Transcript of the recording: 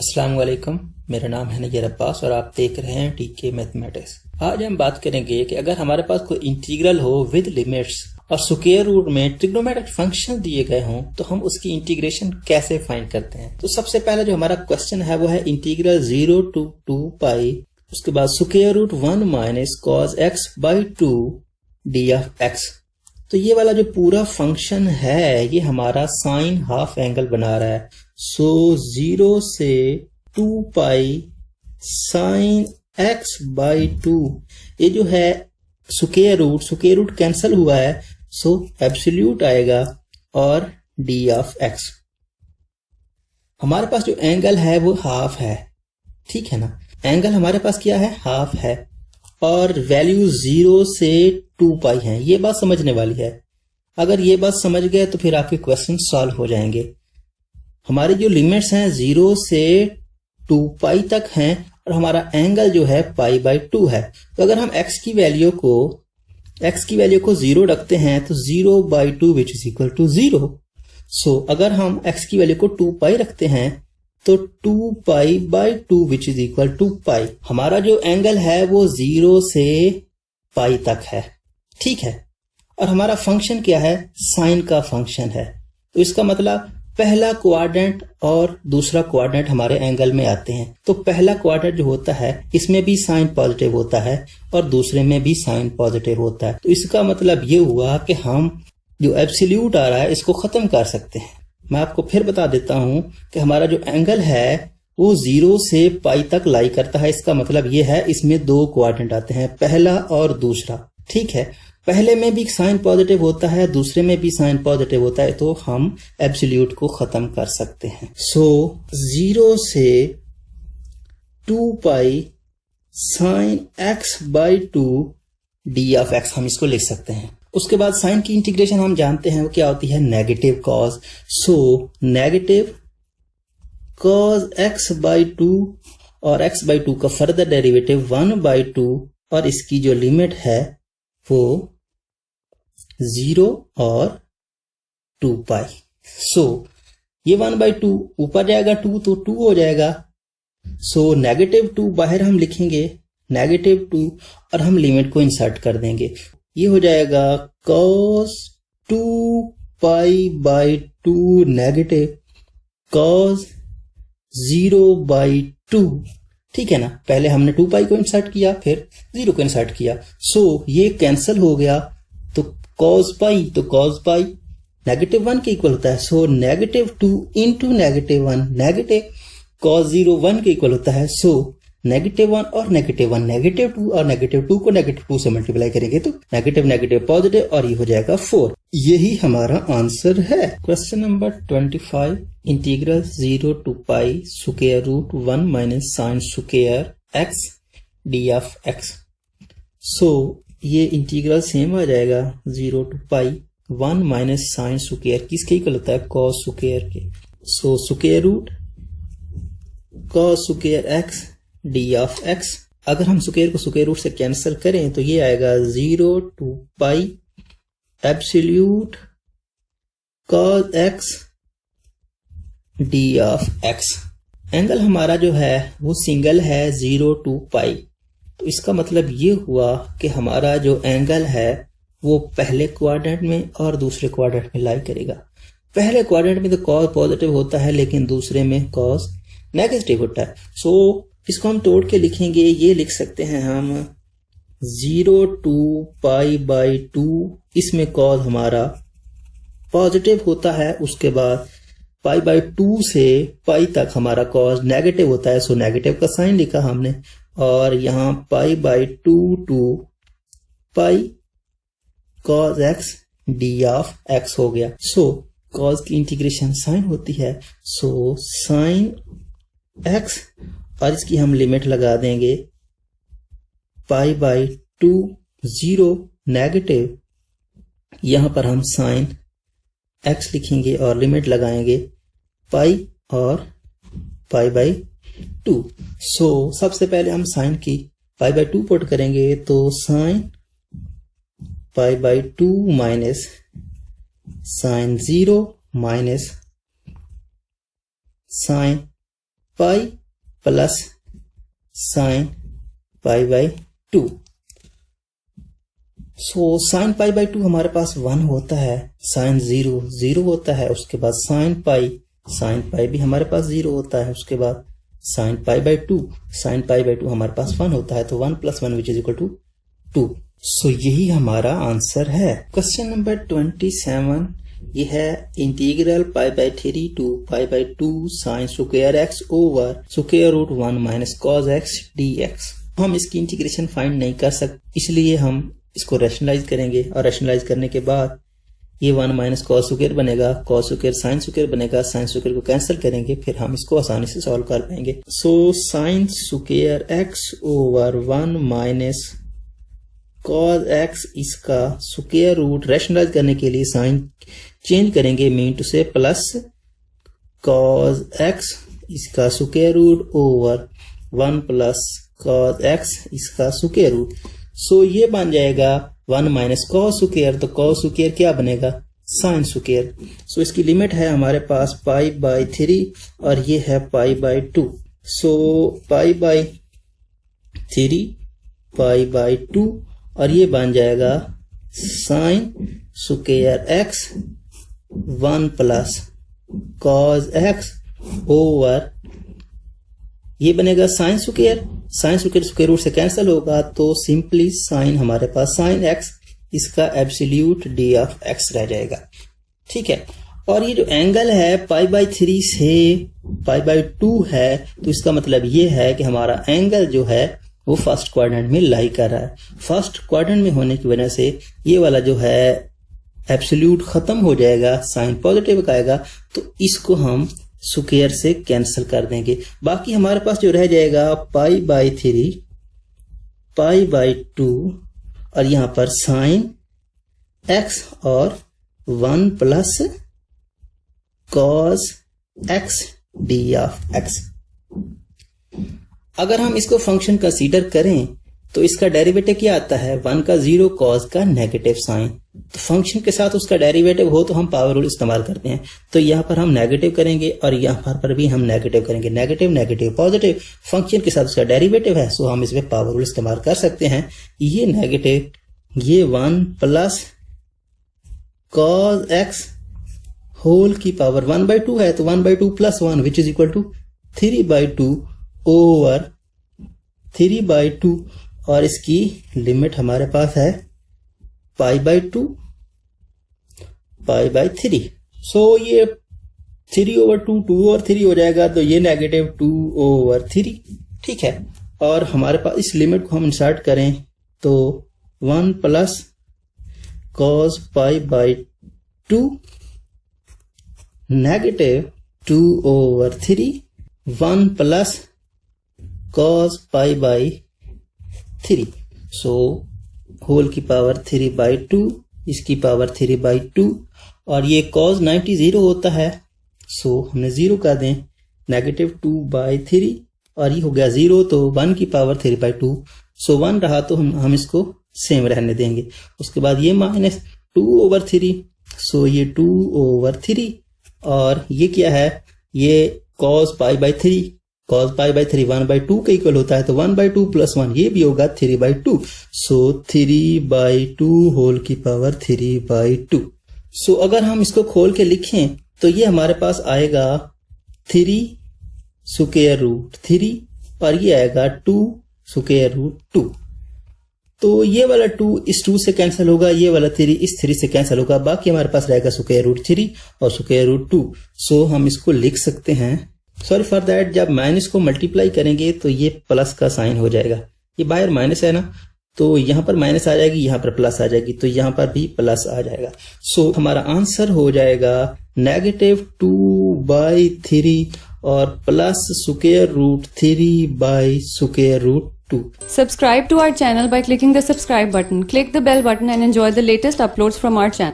अस्सलाम वालेकुम। मेरा नाम है नैयर अब्बास और आप देख रहे हैं टीके मैथमेटिक्स। आज हम बात करेंगे कि अगर हमारे पास कोई इंटीग्रल हो विद लिमिट्स और स्क्वायर रूट में ट्रिग्नोमेट्रिक फंक्शन दिए गए हों तो हम उसकी इंटीग्रेशन कैसे फाइंड करते हैं। तो सबसे पहले जो हमारा क्वेश्चन है वो है इंटीग्रल 0 to 2 पाई, उसके बाद square root 1 minus cos x by 2 d of x. तो ये वाला जो पूरा फंक्शन है ये हमारा साइन हाफ एंगल बना रहा है। सो 0 से 2 पाई साइन एक्स बाई 2, ये जो है स्क्वायर रूट कैंसिल हुआ है, सो एब्सोल्यूट आएगा और डी ऑफ एक्स। हमारे पास जो एंगल है वो हाफ है, ठीक है ना। एंगल हमारे पास क्या है, हाफ है और वैल्यू 0 से 2 पाई है। ये बात समझने वाली है। अगर ये बात समझ गए तो फिर आपके क्वेश्चन सॉल्व हो जाएंगे। हमारी जो लिमिट्स हैं 0 से 2 पाई तक हैं और हमारा एंगल जो है पाई बाई 2 है। तो अगर हम x की वैल्यू को 0 रखते हैं तो 0 by 2 which is equal to 0। So अगर हम x की वैल्यू को 2 पाई रखते हैं तो 2 pi by 2 which is equal to pi. हमारा जो एंगल है वो 0 से पाई तक है, ठीक है। और हमारा फंक्शन क्या है, साइन का फंक्शन है। तो इसका मतलब पहला क्वाड्रेंट और दूसरा क्वाड्रेंट हमारे एंगल में आते हैं। तो पहला क्वाड्रेंट जो होता है इसमें भी साइन पॉजिटिव होता है और दूसरे में भी साइन पॉजिटिव होता है। तो इसका मतलब ये हुआ कि हम जो एब्सोल्यूट आ रहा है इसको खत्म कर सकते हैं। मैं आपको फिर बता देता हूं कि हमारा जो एंगल है वो 0 से पाई तक लाई करता है। इसका मतलब ये है इसमें 2 क्वाड्रेंट आते हैं, पहला और दूसरा, ठीक है। पहले में भी साइन पॉजिटिव होता है, दूसरे में भी साइन पॉजिटिव होता है, तो हम एब्सोल्यूट को खत्म कर सकते हैं। सो 0 से 2 pi sine x by 2 d of x हम इसको लिख सकते हैं। उसके बाद साइन की इंटीग्रेशन हम जानते हैं वो क्या होती है, negative cause. So negative cos x by 2 और एक्स बाई 2 का फर्दर डेरिवेटिव 1 बाई 2 और इसकी जो लिमिट है वो 0 और 2 पाई। सो ये 1 बाई 2 ऊपर जाएगा 2 तो 2 हो जाएगा। सो नेगेटिव 2 बाहर हम लिखेंगे नेगेटिव 2 और हम लिमिट को इंसर्ट कर देंगे। ये हो जाएगा cos 2 pi by 2 negative cos 0 by 2, ठीक है ना। पहले हमने 2 पाई को इंसर्ट किया फिर 0 को इंसर्ट किया। सो ये कैंसिल हो गया तो cos पाई नेगेटिव 1 के इक्वल होता है। So negative 2 into negative 1, negative cos 0 1 के इक्वल होता है। सो नेगेटिव 1 और नेगेटिव 1, नेगेटिव 2 और नेगेटिव 2 को नेगेटिव 2 से मल्टीप्लाई करेंगे तो नेगेटिव नेगेटिव पॉजिटिव और ये हो जाएगा 4। यही हमारा आंसर है। Question number 25, integral 0 to pi square root 1 minus sine square X D of X. So ये इंटीग्रल सेम आ जाएगा 0 to pi 1 minus sine square किसके इक्वल होता है, कॉस स्क्वायर के। So square root cos square X D of X. अगर हम square को स्क्वायर रूट से कैंसिल करें तो ये आएगा 0 to pi absolute cos x D of x. Angle हमारा जो है वो सिंगल है 0 टू पाई। तो इसका मतलब ये हुआ कि हमारा जो एंगल है वो पहले क्वाड्रेंट में और दूसरे क्वाड्रेंट में लाई करेगा। पहले क्वाड्रेंट में तो कॉस पॉजिटिव होता है लेकिन दूसरे में कॉस नेगेटिव होता है। सो इसको हम तोड़ के लिखेंगे। ये लिख सकते हैं हम 0 टू पाई बाई 2, इसमें कॉस हमारा पॉजिटिव होता है। उसके बाद पाई बाई 2 से पाई तक हमारा कॉस नेगेटिव होता है। सो नेगेटिव का साइन लिखा हमने और यहाँ pi by 2 to pi cos x D of x हो गया। सो कॉस की इंटीग्रेशन साइन होती है। सो साइन एक्स और इसकी हम लिमिट लगा देंगे पाई बाई 2 0 नेगेटिव, यहां पर हम साइन एक्स लिखेंगे और लिमिट लगाएंगे पाई और पाई बाई 2। सो सबसे पहले हम साइन की पाई बाई 2 पुट करेंगे तो sine pi by 2 minus sine 0 minus sine pi plus sine pi by 2। So sine pi by 2 हमारे पास 1 होता है, साइन 0 होता है, उसके बाद साइन पाई भी हमारे पास 0 होता है, उसके बाद साइन पाई बाई 2 हमारे पास 1 होता है, तो 1 + 1 which is equal to 2। So यही हमारा आंसर है। क्वेश्चन नंबर 27 ये है integral pi by 3 to pi by 2 sine square x over square root 1 minus cos x dx। हम इसकी इंटीग्रेशन फाइंड नहीं कर सकते, इसलिए हम इसको रैशनलाइज करेंगे और रैशनलाइज करने के बाद ये 1 माइनस कॉस स्क्वायर बनेगा, कॉस स्क्वायर साइन स्क्वायर बनेगा, साइन स्क्वायर को कैंसिल करेंगे, फिर हम इसको आसानी से सॉल्व कर पाएंगे। So sine square x over 1 minus cos x इसका स्क्वायर रूट, रैशनलाइज करने के लिए साइन चेंज करेंगे मीन टू से प्लस कॉस x इसका square root over 1 plus cos x इसका स्क्वायर रूट। सो ये बन जाएगा 1 माइनस कॉस स्क्वायर, तो कॉस स्क्वायर क्या बनेगा, साइन स्क्वायर। सो इसकी लिमिट है हमारे पास पाई बाई 3 और ये है पाई by 2। So pi by 3 pi by 2 और ये बन जाएगा sign square x 1 plus cos x over ये बनेगा साइन स्क्वायर स्क्वायर रूट से कैंसिल होगा, तो सिंपली साइन हमारे पास साइन x इसका एब्सोल्यूट d ऑफ x रह जाएगा। ठीक है, और ये जो एंगल है पाई बाई 3 से पाई बाई 2 है, तो इसका मतलब ये है कि हमारा एंगल जो है वो फर्स्ट क्वाड्रेंट में लाई कर रहा है। फर्स्ट क्वाड्रेंट में होने की वजह से ये वाला जो है एब्सोल्यूट खत्म हो जाएगा, साइन पॉजिटिव आएगा, तो इसको हम स्क्वायर से कैंसिल कर देंगे। बाकी हमारे पास जो रह जाएगा पाई बाई 3 पाई बाई 2 और यहां पर साइन x और 1 plus cos x d of x। अगर हम इसको फंक्शन कंसीडर करें तो इसका डेरिवेटिव क्या आता है, 1 का 0 कॉस का नेगेटिव साइन। तो फंक्शन के साथ उसका डेरिवेटिव हो तो हम पावर रूल इस्तेमाल करते हैं, तो यहाँ पर हम नेगेटिव करेंगे और यहाँ पर भी हम नेगेटिव करेंगे, नेगेटिव नेगेटिव पॉजिटिव, फंक्शन के साथ उसका डेरिवेटिव है, सो हम इसमें पावर रूल इस्तेमाल कर सकते हैं। ये नेगेटिव ये 1 प्लस कॉस x होल की पावर 1/2 है, तो 1/2 plus 1 which is equal to 3/2 over 3/2 और इसकी लिमिट हमारे पास है पाई बाई 2 पाई बाई 3। सो ये 3/2 2 और 3 हो जाएगा, तो ये नेगेटिव 2/3। ठीक है, और हमारे पास इस लिमिट को हम इंसर्ट करें तो 1 plus cos pi by 2 negative 2/3 1 plus cos pi by 3। So whole की पावर 3/2 इसकी पावर 3/2 और ये cos 90 0 होता है, सो हमने 0 कर दें, नेगेटिव 2/3 और ये हो गया 0, तो 1 की पावर 3/2। सो 1 रहा तो हम इसको सेम रहने देंगे। उसके बाद ये माइनस 2/3, सो ये 2/3 और ये क्या है, ये cos π/3 cos π/3 1/2 के इक्वल होता है, तो 1/2 प्लस 1 ये भी होगा 3/2। सो 3/2 होल की पावर 3/2। सो अगर हम इसको खोल के लिखें तो ये हमारे पास आएगा 3 स्क्वायर रूट 3 और ये आएगा 2 स्क्वायर रूट 2। तो ये वाला 2 इस 2 से कैंसिल होगा, ये वाला 3 इस 3 से कैंसिल होगा, बाकी हमारे पास रहेगा स्क्वायर रूट 3 और स्क्वायर रूट 2। सो हम इसको लिख सकते हैं, सॉरी फॉर दैट, जब माइनस को मल्टीप्लाई करेंगे तो ये प्लस का साइन हो जाएगा, ये बाहर माइनस है ना, तो यहाँ पर माइनस आ जाएगी, यहाँ पर प्लस आ जाएगी, तो यहाँ पर भी प्लस आ जाएगा। सो हमारा आंसर हो जाएगा नेगेटिव 2/3 और plus square root 3/√2। Subscribe to our channel by clicking the subscribe button. Click the bell button and enjoy the latest uploads from our channel.